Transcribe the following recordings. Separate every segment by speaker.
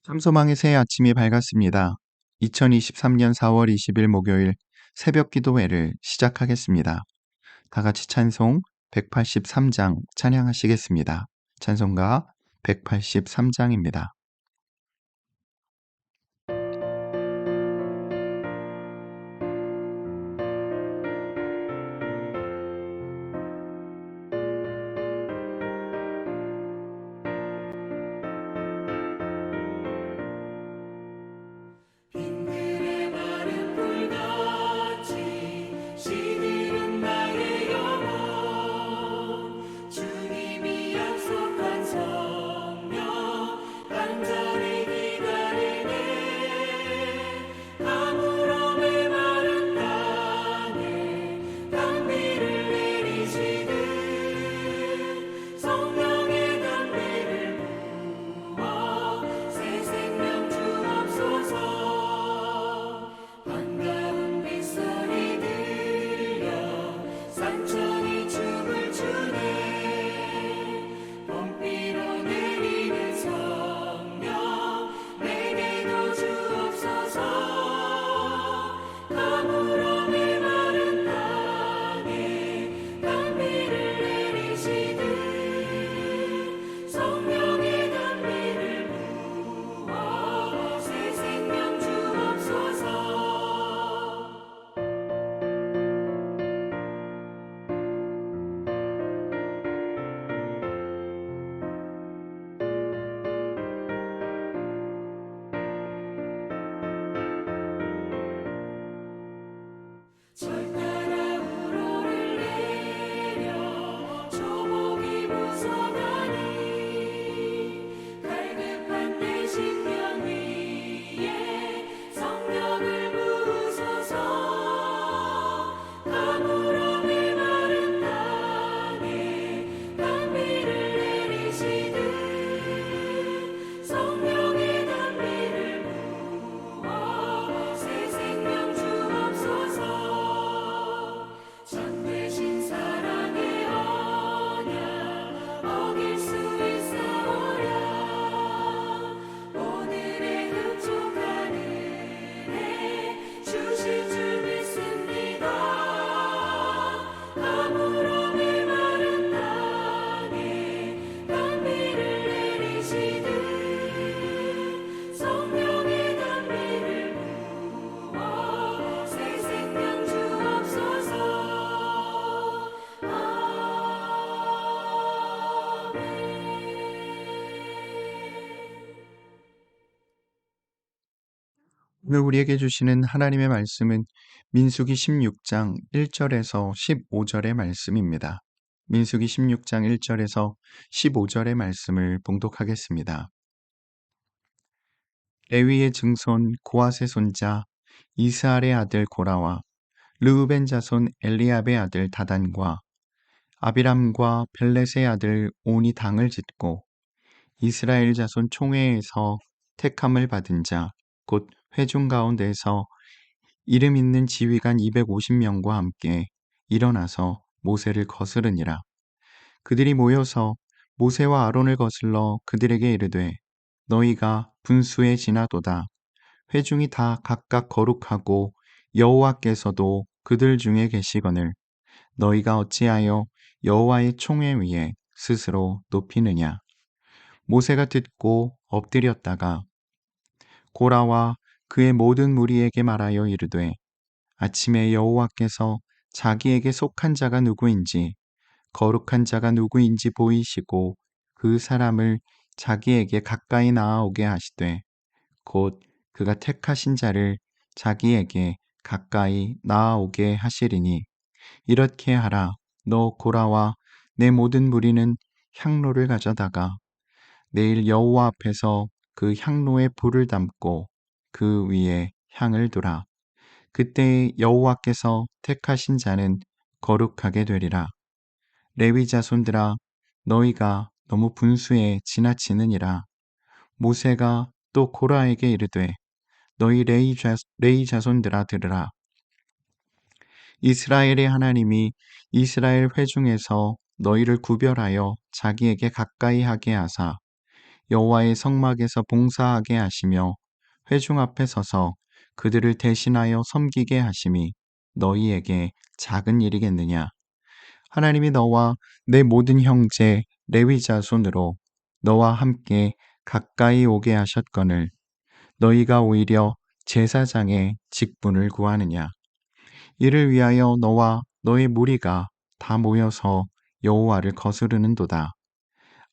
Speaker 1: 삼소망의 새 아침이 밝았습니다. 2023년 4월 20일 목요일 새벽 기도회를 시작하겠습니다. 다 같이 찬송 183장 찬양하시겠습니다. 찬송가 183장입니다.
Speaker 2: 빈들의 마른 불같이 시들은 나의 영혼 주님이 약속한 성령 간절히 기다리네 가물음의 마른 땅에 단비를 내리시듯 성령의 단비를 부어 새 생명 주옵소서 반가운 빗소리 들려 산천이 춤을 추네 봄비로 내리는 성령 내게도 주옵소서 가물음의 마른 땅에 단비를 내리시듯 성령의 단비를 부어 새 생명 주옵소서 절 따라 우로를 내려 조목이 부서가니 갈급한 내 심령 위에 성령을 부으소서 가물음의 마른 땅에 단비를 내리시듯 성령의 단비를 부어 새 생명 주옵소서 참되신 사랑의 언약 어길 수 있사오랴 오늘의 흡족한 은혜 주실 줄 믿습니다 가물음의 마른 땅에 단비를 내리시듯 성령의 단비를 부어 새 생명 주옵소서
Speaker 1: 오늘 우리에게 주시는 하나님의 말씀은 민수기 16장 1절에서 15절의 말씀입니다. 민수기 16장 1절에서 15절의 말씀을 봉독하겠습니다. 레위의 증손 고앗의 손자 이스알의 아들 고라와 르우벤 자손 엘리압의 아들 다단과 아비람과 벨렛의 아들 온이 당을 짓고 이스라엘 자손 총회에서 택함을 받은 자 곧 회중 가운데에서 이름 있는 지휘관 250명과 함께 일어나서 모세를 거스르니라. 그들이 모여서 모세와 아론을 거슬러 그들에게 이르되 너희가 분수에 지나도다. 회중이 다 각각 거룩하고 여호와께서도 그들 중에 계시거늘 너희가 어찌하여 여호와의 총회 위에 스스로 높이느냐. 모세가 듣고 엎드렸다가 고라와 그의 모든 무리에게 말하여 이르되 아침에 여호와께서 자기에게 속한 자가 누구인지 거룩한 자가 누구인지 보이시고 그 사람을 자기에게 가까이 나아오게 하시되 곧 그가 택하신 자를 자기에게 가까이 나아오게 하시리니 이렇게 하라. 너 고라와 내 모든 무리는 향로를 가져다가 내일 여호와 앞에서 그 향로에 불을 담고 그 위에 향을 두라. 그때 여호와께서 택하신 자는 거룩하게 되리라. 레위 자손들아 너희가 너무 분수에 지나치느니라. 모세가 또 고라에게 이르되 너희 레위 자손들아 들으라. 이스라엘의 하나님이 이스라엘 회중에서 너희를 구별하여 자기에게 가까이 하게 하사 여호와의 성막에서 봉사하게 하시며 회중 앞에 서서 그들을 대신하여 섬기게 하심이 너희에게 작은 일이겠느냐? 하나님이 너와 내 모든 형제 레위 자손으로 너와 함께 가까이 오게 하셨거늘 너희가 오히려 제사장의 직분을 구하느냐? 이를 위하여 너와 너의 무리가 다 모여서 여호와를 거스르는도다.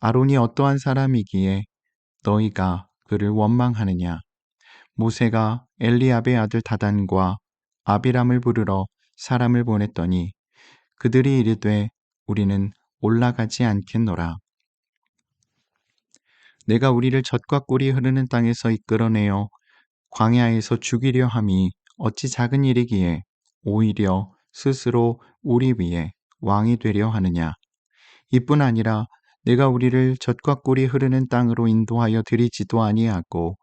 Speaker 1: 아론이 어떠한 사람이기에 너희가 그를 원망하느냐? 모세가 엘리압의 아들 다단과 아비람을 부르러 사람을 보냈더니 그들이 이르되 우리는 올라가지 않겠노라. 내가 우리를 젖과 꿀이 흐르는 땅에서 이끌어내어 광야에서 죽이려 함이 어찌 작은 일이기에 오히려 스스로 우리 위에 왕이 되려 하느냐. 이뿐 아니라 내가 우리를 젖과 꿀이 흐르는 땅으로 인도하여 드리지도 아니하고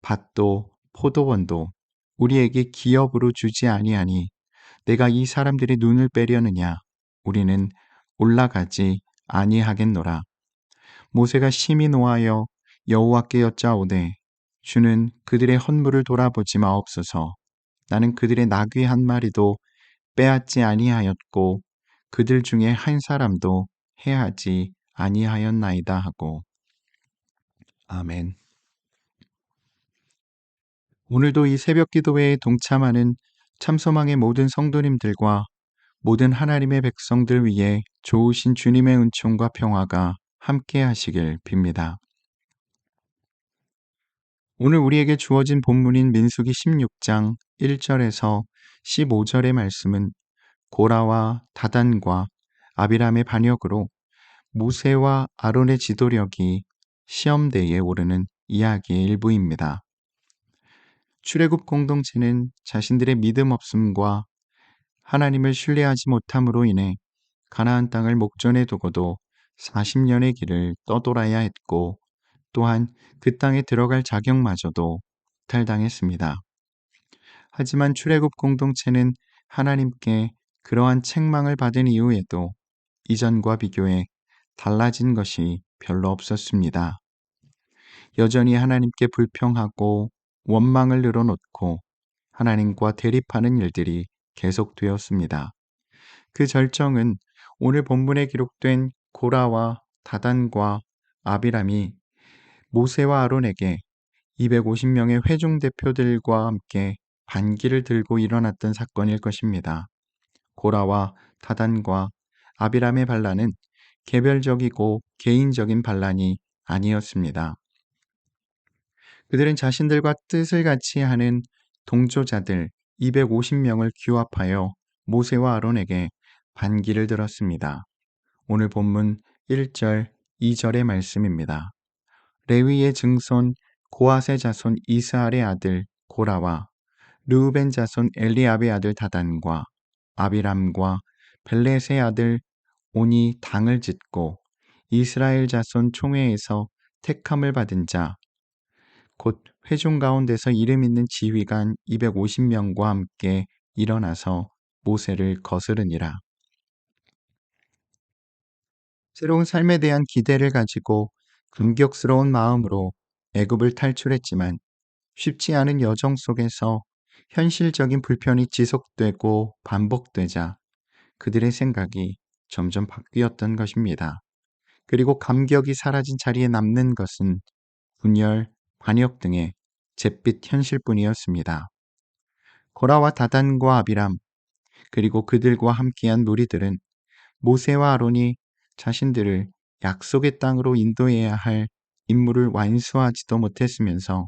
Speaker 1: 밭도 포도원도 우리에게 기업으로 주지 아니하니 내가 이 사람들의 눈을 빼려느냐. 우리는 올라가지 아니하겠노라. 모세가 심히 노하여 여호와께 여짜오되 주는 그들의 헌물을 돌아보지 마옵소서. 나는 그들의 나귀 한 마리도 빼앗지 아니하였고 그들 중에 한 사람도 해하지 아니하였나이다 하고. 아멘. 오늘도 이 새벽 기도회에 동참하는 참소망의 모든 성도님들과 모든 하나님의 백성들 위에 좋으신 주님의 은총과 평화가 함께 하시길 빕니다. 오늘 우리에게 주어진 본문인 민수기 16장 1절에서 15절의 말씀은 고라와 다단과 아비람의 반역으로 모세와 아론의 지도력이 시험대에 오르는 이야기의 일부입니다. 출애굽 공동체는 자신들의 믿음 없음과 하나님을 신뢰하지 못함으로 인해 가나안 땅을 목전에 두고도 40년의 길을 떠돌아야 했고 또한 그 땅에 들어갈 자격마저도 탈당했습니다. 하지만 출애굽 공동체는 하나님께 그러한 책망을 받은 이후에도 이전과 비교해 달라진 것이 별로 없었습니다. 여전히 하나님께 불평하고 원망을 늘어놓고 하나님과 대립하는 일들이 계속되었습니다. 그 절정은 오늘 본문에 기록된 고라와 다단과 아비람이 모세와 아론에게 250명의 회중 대표들과 함께 반기를 들고 일어났던 사건일 것입니다. 고라와 다단과 아비람의 반란은 개별적이고 개인적인 반란이 아니었습니다. 그들은 자신들과 뜻을 같이 하는 동조자들 250명을 규합하여 모세와 아론에게 반기를 들었습니다. 오늘 본문 1절, 2절의 말씀입니다. 레위의 증손 고앗의 자손 이스알의 아들 고라와 르우벤 자손 엘리압의 아들 다단과 아비람과 벨렛의 아들 온이 당을 짓고 이스라엘 자손 총회에서 택함을 받은 자 곧 회중 가운데서 이름 있는 지휘관 250명과 함께 일어나서 모세를 거스르니라. 새로운 삶에 대한 기대를 가지고 감격스러운 마음으로 애굽을 탈출했지만 쉽지 않은 여정 속에서 현실적인 불편이 지속되고 반복되자 그들의 생각이 점점 바뀌었던 것입니다. 그리고 감격이 사라진 자리에 남는 것은 분열, 반역 등의 잿빛 현실뿐이었습니다. 고라와 다단과 아비람 그리고 그들과 함께한 무리들은 모세와 아론이 자신들을 약속의 땅으로 인도해야 할 임무를 완수하지도 못했으면서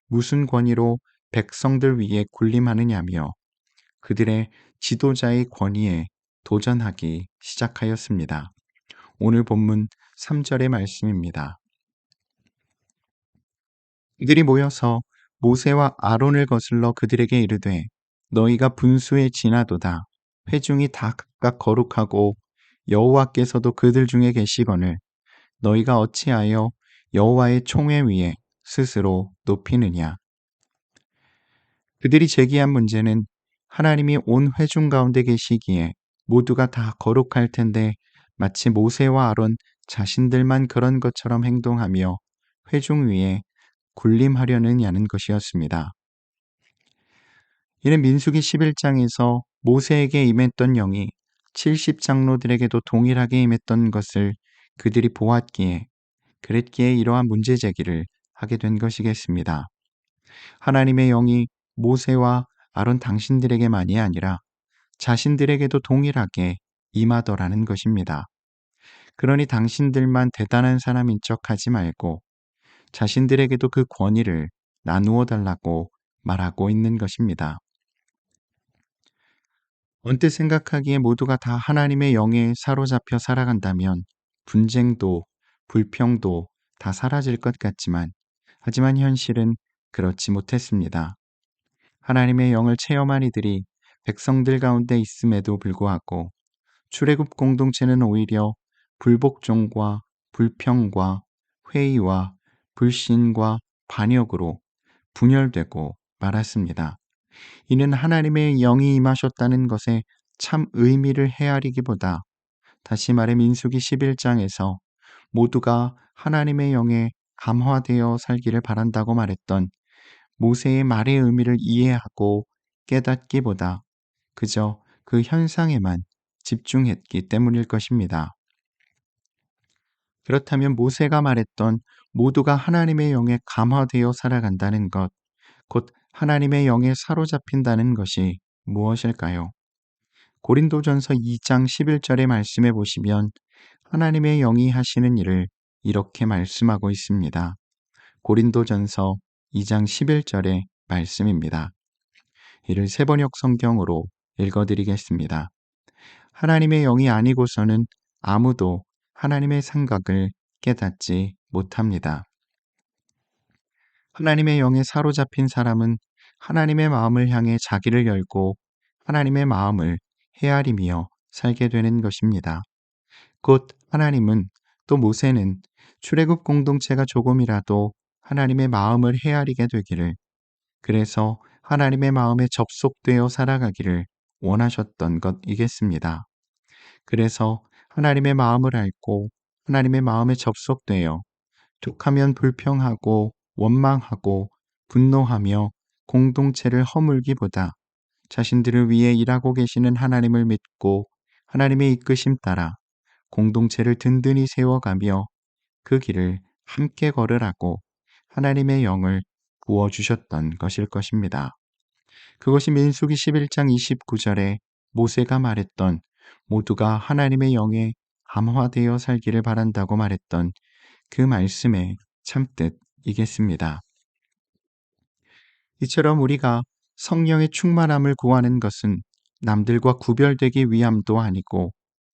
Speaker 1: 무슨 권위로 백성들 위에 군림하느냐며 그들의 지도자의 권위에 도전하기 시작하였습니다. 오늘 본문 3절의 말씀입니다. 그들이 모여서 모세와 아론을 거슬러 그들에게 이르되 너희가 분수에 지나도다. 회중이 다 각각 거룩하고 여호와께서도 그들 중에 계시거늘 너희가 어찌하여 여호와의 총회 위에 스스로 높이느냐. 그들이 제기한 문제는 하나님이 온 회중 가운데 계시기에 모두가 다 거룩할 텐데 마치 모세와 아론 자신들만 그런 것처럼 행동하며 회중 위에 군림하려느냐는 것이었습니다. 이는 민수기 11장에서 모세에게 임했던 영이 70장로들에게도 동일하게 임했던 것을 그들이 보았기에 그랬기에 이러한 문제 제기를 하게 된 것이겠습니다. 하나님의 영이 모세와 아론 당신들에게만이 아니라 자신들에게도 동일하게 임하더라는 것입니다. 그러니 당신들만 대단한 사람인 척 하지 말고 자신들에게도 그 권위를 나누어 달라고 말하고 있는 것입니다. 언뜻 생각하기에 모두가 다 하나님의 영에 사로잡혀 살아간다면 분쟁도 불평도 다 사라질 것 같지만 하지만 현실은 그렇지 못했습니다. 하나님의 영을 체험한 이들이 백성들 가운데 있음에도 불구하고 출애굽 공동체는 오히려 불복종과 불평과 회의와 불신과 반역으로 분열되고 말았습니다. 이는 하나님의 영이 임하셨다는 것에 참 의미를 헤아리기보다 다시 말해 민수기 11장에서 모두가 하나님의 영에 감화되어 살기를 바란다고 말했던 모세의 말의 의미를 이해하고 깨닫기보다 그저 그 현상에만 집중했기 때문일 것입니다. 그렇다면 모세가 말했던 모두가 하나님의 영에 감화되어 살아간다는 것, 곧 하나님의 영에 사로잡힌다는 것이 무엇일까요? 고린도전서 2장 11절의 말씀에 보시면 하나님의 영이 하시는 일을 이렇게 말씀하고 있습니다. 고린도전서 2장 11절의 말씀입니다. 이를 세번역 성경으로 읽어드리겠습니다. 하나님의 영이 아니고서는 아무도 하나님의 생각을 깨닫지 못합니다. 하나님의 영에 사로잡힌 사람은 하나님의 마음을 향해 자기를 열고 하나님의 마음을 헤아리며 살게 되는 것입니다. 곧 하나님은 또 모세는 출애굽 공동체가 조금이라도 하나님의 마음을 헤아리게 되기를, 그래서 하나님의 마음에 접속되어 살아가기를 원하셨던 것이겠습니다. 그래서 하나님의 마음을 앓고 하나님의 마음에 접속되어 툭하면 불평하고 원망하고 분노하며 공동체를 허물기보다 자신들을 위해 일하고 계시는 하나님을 믿고 하나님의 이끄심 따라 공동체를 든든히 세워가며 그 길을 함께 걸으라고 하나님의 영을 부어주셨던 것일 것입니다. 그것이 민수기 11장 29절에 모세가 말했던 모두가 하나님의 영에 감화되어 살기를 바란다고 말했던 그 말씀의 참뜻이겠습니다. 이처럼 우리가 성령의 충만함을 구하는 것은 남들과 구별되기 위함도 아니고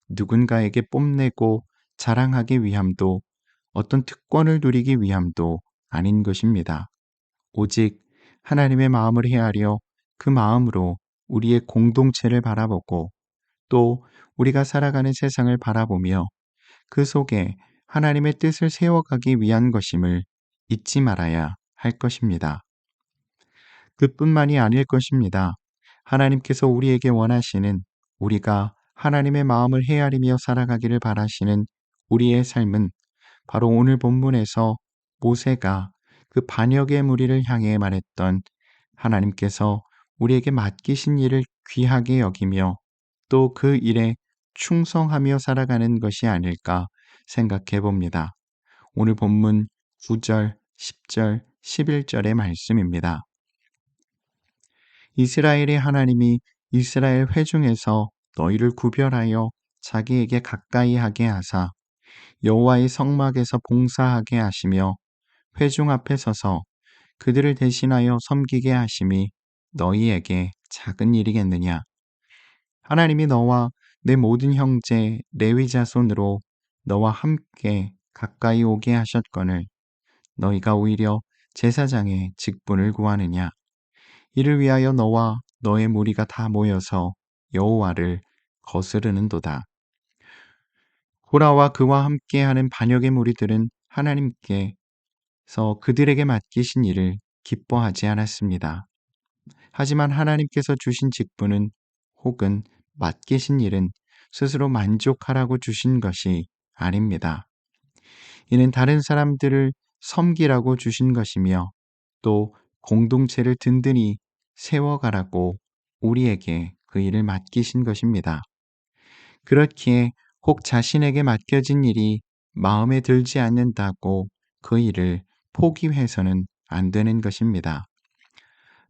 Speaker 1: 누군가에게 뽐내고 자랑하기 위함도 어떤 특권을 누리기 위함도 아닌 것입니다. 오직 하나님의 마음을 헤아려 그 마음으로 우리의 공동체를 바라보고 또 우리가 살아가는 세상을 바라보며 그 속에 하나님의 뜻을 세워가기 위한 것임을 잊지 말아야 할 것입니다. 그뿐만이 아닐 것입니다. 하나님께서 우리에게 원하시는, 우리가 하나님의 마음을 헤아리며 살아가기를 바라시는 우리의 삶은 바로 오늘 본문에서 모세가 그 반역의 무리를 향해 말했던 하나님께서 우리에게 맡기신 일을 귀하게 여기며 또 그 일에 충성하며 살아가는 것이 아닐까 생각해 봅니다. 오늘 본문 9절, 10절, 11절의 말씀입니다. 이스라엘의 하나님이 이스라엘 회중에서 너희를 구별하여 자기에게 가까이 하게 하사 여호와의 성막에서 봉사하게 하시며 회중 앞에 서서 그들을 대신하여 섬기게 하심이 너희에게 작은 일이겠느냐. 하나님이 너와 내 모든 형제 레위 자손으로 너와 함께 가까이 오게 하셨거늘 너희가 오히려 제사장의 직분을 구하느냐. 이를 위하여 너와 너의 무리가 다 모여서 여호와를 거스르는도다. 고라와 그와 함께하는 반역의 무리들은 하나님께서 그들에게 맡기신 일을 기뻐하지 않았습니다. 하지만 하나님께서 주신 직분은 혹은 맡기신 일은 스스로 만족하라고 주신 것이 아닙니다. 이는 다른 사람들을 섬기라고 주신 것이며 또 공동체를 든든히 세워가라고 우리에게 그 일을 맡기신 것입니다. 그렇기에 혹 자신에게 맡겨진 일이 마음에 들지 않는다고 그 일을 포기해서는 안 되는 것입니다.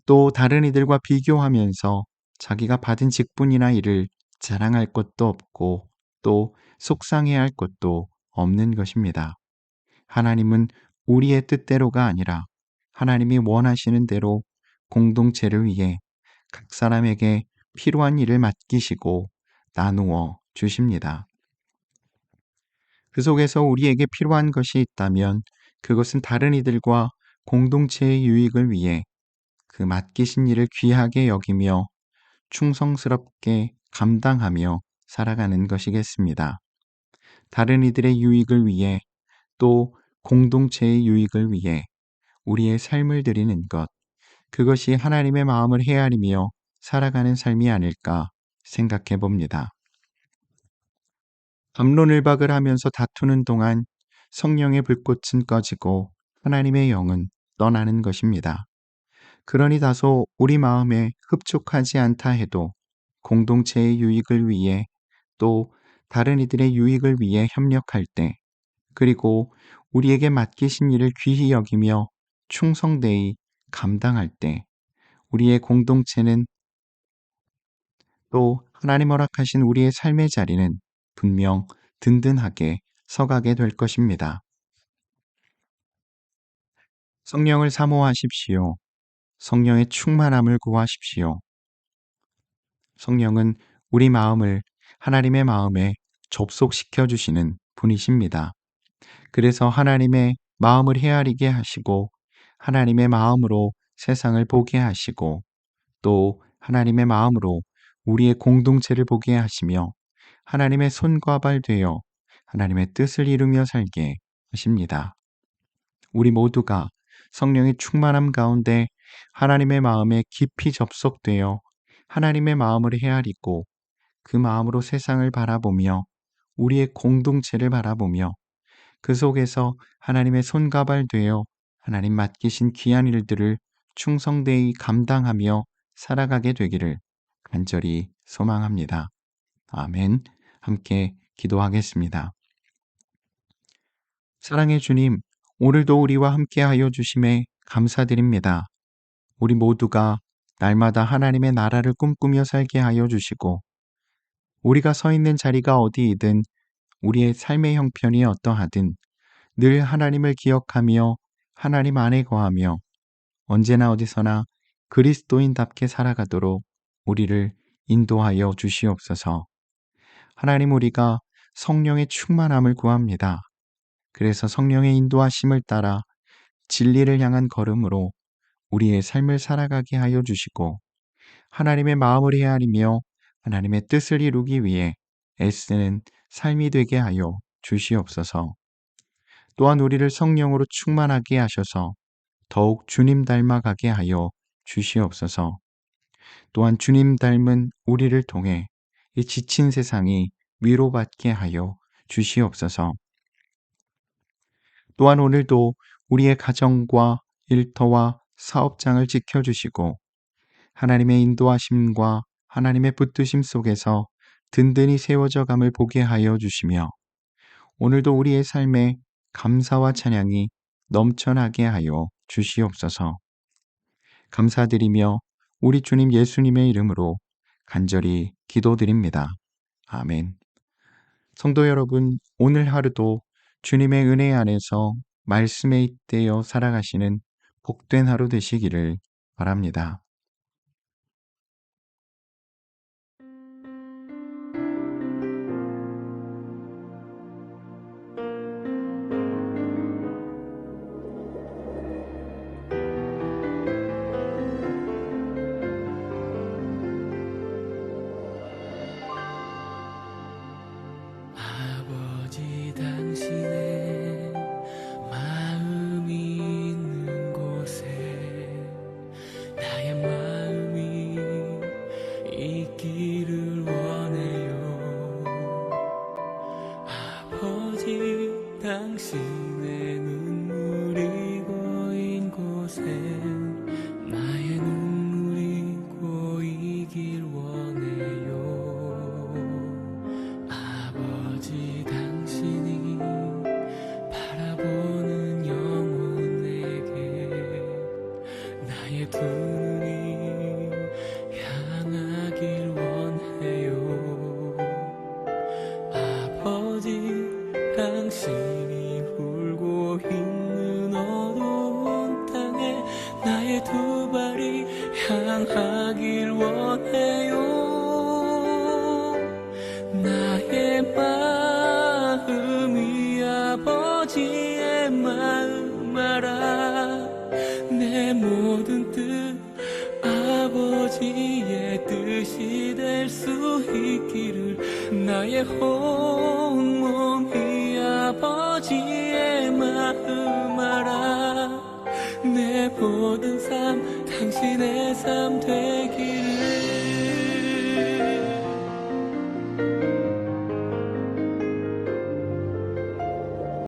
Speaker 1: 또 다른 이들과 비교하면서 자기가 받은 직분이나 일을 자랑할 것도 없고 또 속상해할 것도 없는 것입니다. 하나님은 우리의 뜻대로가 아니라 하나님이 원하시는 대로 공동체를 위해 각 사람에게 필요한 일을 맡기시고 나누어 주십니다. 그 속에서 우리에게 필요한 것이 있다면 그것은 다른 이들과 공동체의 유익을 위해 그 맡기신 일을 귀하게 여기며 충성스럽게 감당하며 살아가는 것이겠습니다. 다른 이들의 유익을 위해 또 공동체의 유익을 위해 우리의 삶을 드리는 것, 그것이 하나님의 마음을 헤아리며 살아가는 삶이 아닐까 생각해 봅니다. 담론을박을 하면서 다투는 동안 성령의 불꽃은 꺼지고 하나님의 영은 떠나는 것입니다. 그러니 다소 우리 마음에 흡족하지 않다 해도 공동체의 유익을 위해 또 다른 이들의 유익을 위해 협력할 때, 그리고 우리에게 맡기신 일을 귀히 여기며 충성되이 감당할 때 우리의 공동체는 또 하나님 허락하신 우리의 삶의 자리는 분명 든든하게 서가게 될 것입니다. 성령을 사모하십시오. 성령의 충만함을 구하십시오. 성령은 우리 마음을 하나님의 마음에 접속시켜 주시는 분이십니다. 그래서 하나님의 마음을 헤아리게 하시고 하나님의 마음으로 세상을 보게 하시고 또 하나님의 마음으로 우리의 공동체를 보게 하시며 하나님의 손과 발 되어 하나님의 뜻을 이루며 살게 하십니다. 우리 모두가 성령의 충만함 가운데 하나님의 마음에 깊이 접속되어 하나님의 마음을 헤아리고 그 마음으로 세상을 바라보며 우리의 공동체를 바라보며 그 속에서 하나님의 손과 발 되어 하나님 맡기신 귀한 일들을 충성되이 감당하며 살아가게 되기를 간절히 소망합니다. 아멘. 함께 기도하겠습니다. 사랑의 주님, 오늘도 우리와 함께하여 주심에 감사드립니다. 우리 모두가 날마다 하나님의 나라를 꿈꾸며 살게 하여 주시고 우리가 서 있는 자리가 어디이든 우리의 삶의 형편이 어떠하든 늘 하나님을 기억하며 하나님 안에 거하며 언제나 어디서나 그리스도인답게 살아가도록 우리를 인도하여 주시옵소서. 하나님, 우리가 성령의 충만함을 구합니다. 그래서 성령의 인도하심을 따라 진리를 향한 걸음으로 우리의 삶을 살아가게 하여 주시고 하나님의 마음을 헤아리며 하나님의 뜻을 이루기 위해 애쓰는 삶이 되게 하여 주시옵소서. 또한 우리를 성령으로 충만하게 하셔서 더욱 주님 닮아가게 하여 주시옵소서. 또한 주님 닮은 우리를 통해 이 지친 세상이 위로받게 하여 주시옵소서. 또한 오늘도 우리의 가정과 일터와 사업장을 지켜주시고 하나님의 인도하심과 하나님의 붙드심 속에서 든든히 세워져 감을 보게 하여 주시며 오늘도 우리의 삶에 감사와 찬양이 넘쳐나게 하여 주시옵소서. 감사드리며 우리 주님 예수님의 이름으로 간절히 기도드립니다. 아멘. 성도 여러분, 오늘 하루도 주님의 은혜 안에서 말씀에 잇대어 살아가시는 복된 하루 되시기를 바랍니다.
Speaker 2: 아버지 당신의 마음이 있는 곳에 나의 마음이 있기를 원해요. 아버지 당신의 눈물이 모든 뜻 아버지의 뜻이 될 수 있기를 나의 온몸이 아버지의 마음 알아 내 모든 삶 당신의 삶 되기